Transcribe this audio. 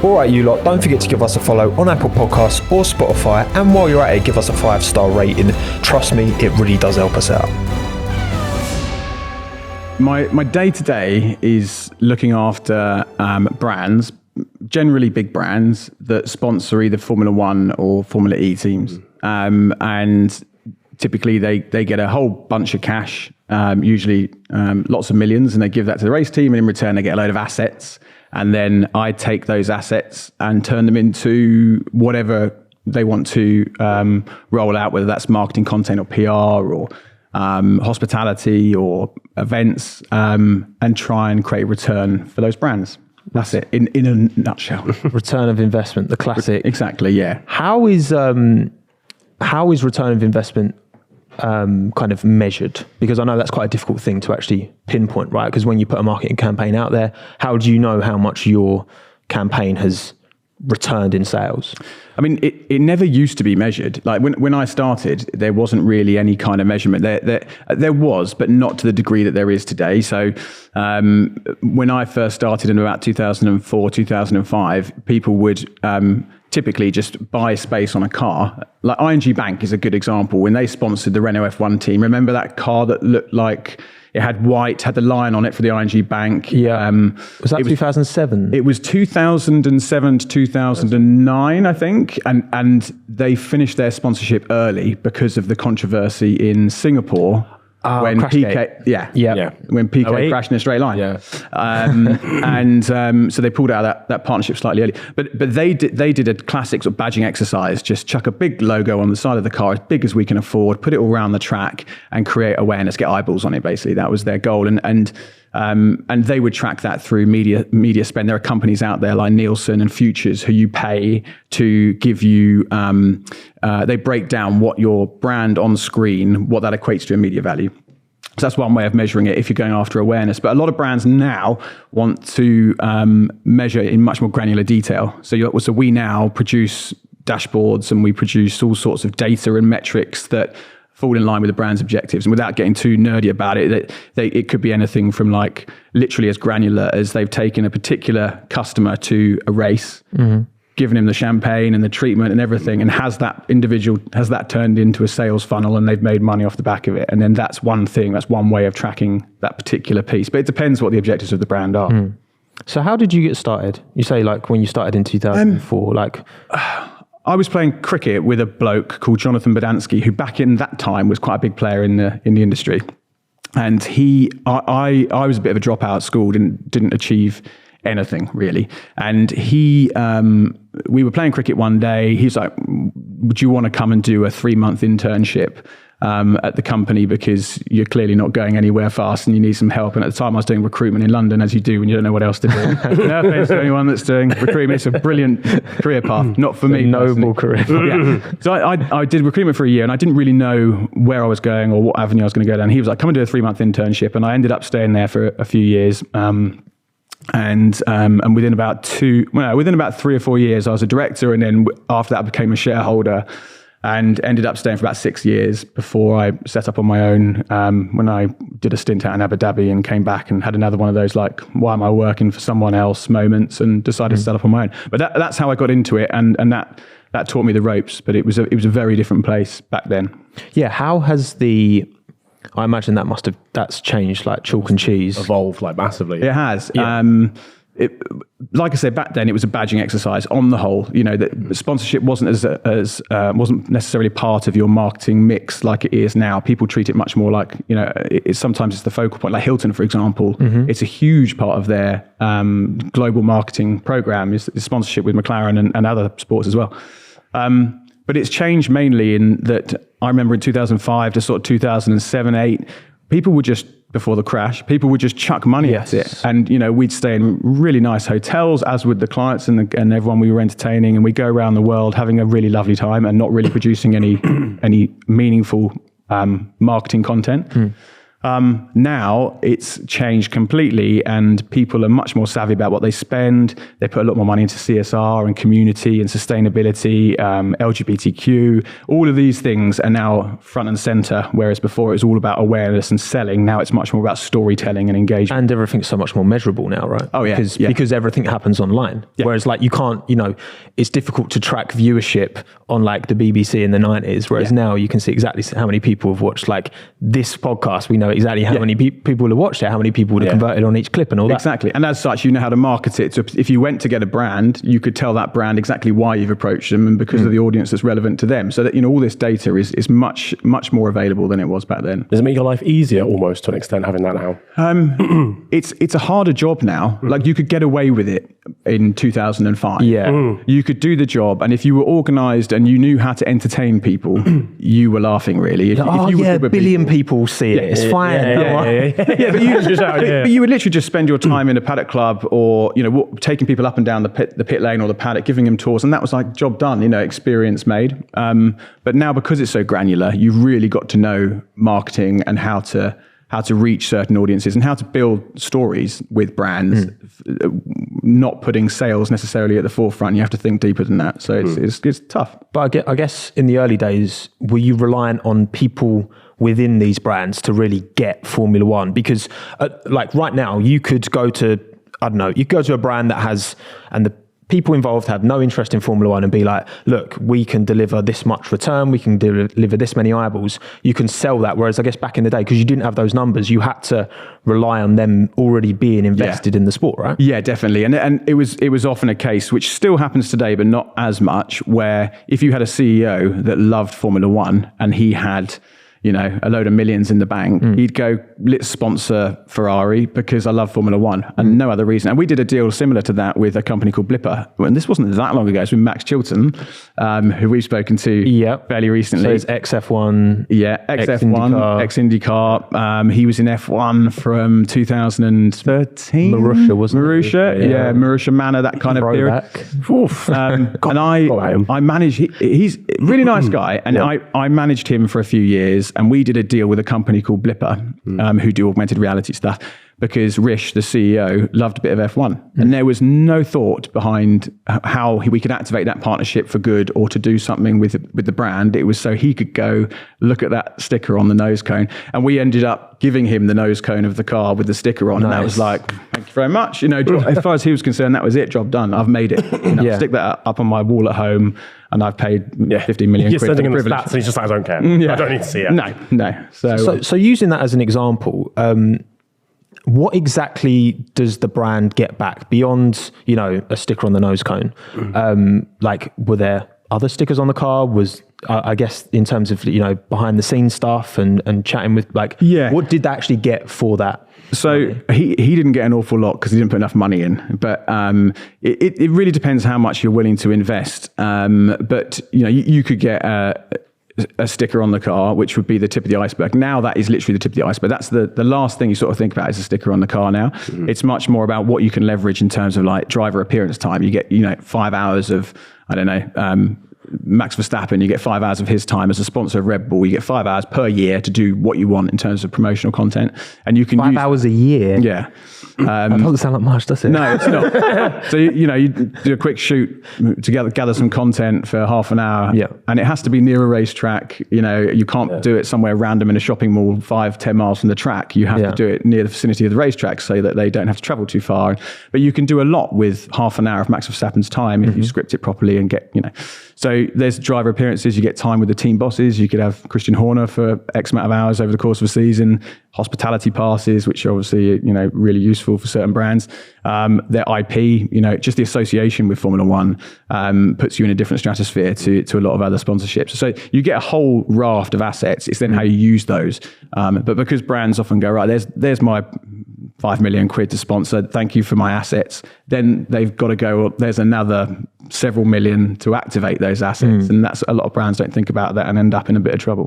All right, you lot, don't forget to give us a follow on Apple Podcasts or Spotify. And while you're at it, give us a 5-star rating. Trust me, it really does help us out. My day-to-day is looking after brands, generally big brands that sponsor either Formula One or Formula E teams. And typically they get a whole bunch of cash, usually lots of millions, and they give that to the race team, and in return they get a load of assets. And then I take those assets and turn them into whatever they want to roll out, whether that's marketing content or PR or hospitality or events, and try and create return for those brands. That's it in a nutshell. Return of investment, the classic. Exactly, yeah. How is return of investment kind of measured? Because I know that's quite a difficult thing to actually pinpoint, right? Because when you put a marketing campaign out there, how do you know how much your campaign has returned in sales? I mean, it never used to be measured. Like when I started, there wasn't really any kind of measurement. There was, but not to the degree that there is today. So when I first started in about 2004, 2005, people would typically just buy space on a car. Like ING Bank is a good example. When they sponsored the Renault F1 team, remember that car that looked like it had the lion on it for the ING Bank? Yeah. Was that 2007? It was 2007 to 2009, I think. And they finished their sponsorship early because of the controversy in Singapore. When Piquet, when Piquet crashed in a straight line, so they pulled out of that partnership slightly early. But they did a classic sort of badging exercise. Just chuck a big logo on the side of the car, as big as we can afford, put it all around the track, and create awareness, get eyeballs on it. Basically, that was their goal. And they would track that through media spend. There are companies out there like Nielsen and Futures who you pay to give you. They break down what your brand on screen, what that equates to in media value. So that's one way of measuring it if you're going after awareness. But a lot of brands now want to measure in much more granular detail. So we now produce dashboards and we produce all sorts of data and metrics that fall in line with the brand's objectives. And without getting too nerdy about it, it could be anything from like literally as granular as they've taken a particular customer to a race, given him the champagne and the treatment and everything, and has that turned into a sales funnel and they've made money off the back of it. And then that's one way of tracking that particular piece. But it depends what the objectives of the brand are. So how did you get started? You say like when you started in 2004, I was playing cricket with a bloke called Jonathan Bodansky, who back in that time was quite a big player in the industry. And I was a bit of a dropout at school, didn't achieve anything really. And we were playing cricket one day. He was like, would you want to come and do a 3-month internship at the company, because you're clearly not going anywhere fast and you need some help. And at the time I was doing recruitment in London, as you do when you don't know what else to do. No offense to anyone that's doing recruitment. It's a brilliant career path. Not for me. Noble career. So I did recruitment for a year and I didn't really know where I was going or what avenue I was going to go down. He was like, come and do a 3-month internship. And I ended up staying there for a few years. And within about 3 or 4 years, I was a director. And then after that I became a shareholder. And ended up staying for about 6 years before I set up on my own, when I did a stint out in Abu Dhabi and came back and had another one of those like, why am I working for someone else moments, and decided to set up on my own. But that's how I got into it, and that taught me the ropes. But it was a very different place back then. Yeah, how has I imagine that's changed like chalk and cheese. Evolved like massively. It has. Yeah. Like I said, back then it was a badging exercise on the whole. You know, that sponsorship wasn't wasn't necessarily part of your marketing mix like it is now. People treat it much more like, you know, sometimes it's the focal point. Like Hilton, for example, it's a huge part of their global marketing program is sponsorship with McLaren and other sports as well. But it's changed mainly in that I remember in 2005 to sort of 2007, 8, people would just, before the crash, people would just chuck money at it. And, you know, we'd stay in really nice hotels, as would the clients and everyone we were entertaining. And we'd go around the world having a really lovely time and not really producing any meaningful marketing content. Now it's changed completely, and people are much more savvy about what they spend. They put a lot more money into CSR and community and sustainability, LGBTQ. All of these things are now front and center, whereas before it was all about awareness and selling. Now it's much more about storytelling and engagement. And everything's so much more measurable now, right? Oh, yeah. Because everything happens online. Yeah. Whereas like you can't, it's difficult to track viewership on like the BBC in the 90s, whereas now you can see exactly how many people have watched like this podcast. We know exactly how many people have watched it, how many people would have converted on each clip and all that. Exactly. And as such, you know how to market it. So if you went to get a brand, you could tell that brand exactly why you've approached them and because of the audience that's relevant to them. So that, all this data is much, much more available than it was back then. Does it make your life easier almost to an extent having that now? It's a harder job now. Like you could get away with it in 2005. Yeah. You could do the job. And if you were organized and you knew how to entertain people, you were laughing really. If you a billion people see it. It's fine. But you would literally just spend your time in a paddock club or, taking people up and down the pit lane or the paddock, giving them tours. And that was like job done, experience made. But now because it's so granular, you've really got to know marketing and how to reach certain audiences and how to build stories with brands, not putting sales necessarily at the forefront. You have to think deeper than that. So it's tough. But I guess in the early days, were you reliant on people within these brands to really get Formula One? Because like right now, you could go to, you could go to a brand that has, and the people involved have no interest in Formula One and be like, look, we can deliver this much return, we can deliver this many eyeballs. You can sell that. Whereas I guess back in the day, because you didn't have those numbers, you had to rely on them already being invested in the sport, right? Yeah, definitely. And it was often a case, which still happens today, but not as much, where if you had a CEO that loved Formula One and he had a load of millions in the bank, he'd go, let's sponsor Ferrari because I love Formula One and no other reason. And we did a deal similar to that with a company called Blipper. And this wasn't that long ago. It was with Max Chilton, who we've spoken to fairly recently. So it's ex-F1. Yeah, ex-F1, ex-IndyCar. He was in F1 from 2013. Marussia, wasn't it? Yeah, Marussia Manor, that kind of period. And I managed, he's a really nice guy. And I managed him for a few years. And we did a deal with a company called Blipper, who do augmented reality stuff, because Rish, the CEO, loved a bit of F1. And there was no thought behind how we could activate that partnership for good or to do something with the brand. It was so he could go look at that sticker on the nose cone. And we ended up giving him the nose cone of the car with the sticker on. Nice. And that was like, thank you very much. As far as he was concerned, that was it, job done. I've made it. Stick that up on my wall at home. And I've paid 15 million quid. You're sending him the stats and he's just like, I don't care. I don't need to see it. No. So using that as an example, what exactly does the brand get back beyond, a sticker on the nose cone? Like, were there other stickers on the car? Was, I guess, in terms of, behind the scenes stuff and chatting with, what did they actually get for that? So he didn't get an awful lot because he didn't put enough money in. But it really depends how much you're willing to invest. But you could get a sticker on the car, which would be the tip of the iceberg. Now that is literally the tip of the iceberg. That's the last thing you sort of think about is a sticker on the car now. It's much more about what you can leverage in terms of like driver appearance time. You get 5 hours of, Max Verstappen, you get 5 hours of his time as a sponsor of Red Bull. You get 5 hours per year to do what you want in terms of promotional content. And you can 5 hours a year? Yeah. That doesn't sound like much, does it? No, it's not. So, you do a quick shoot to gather some content for half an hour. Yeah. And it has to be near a racetrack. You can't do it somewhere random in a shopping mall 5-10 miles from the track. You have to do it near the vicinity of the racetrack so that they don't have to travel too far. But you can do a lot with half an hour of Max Verstappen's time if you script it properly and get, So there's driver appearances. You get time with the team bosses. You could have Christian Horner for X amount of hours over the course of a season. Hospitality passes, which are obviously, really useful for certain brands. Their IP, just the association with Formula One puts you in a different stratosphere to a lot of other sponsorships. So you get a whole raft of assets. It's then how you use those. But because brands often go, right, there's my 5 million quid to sponsor. Thank you for my assets. Then they've got to go, well, there's another several million to activate those assets. And that's a lot of brands don't think about that and end up in a bit of trouble.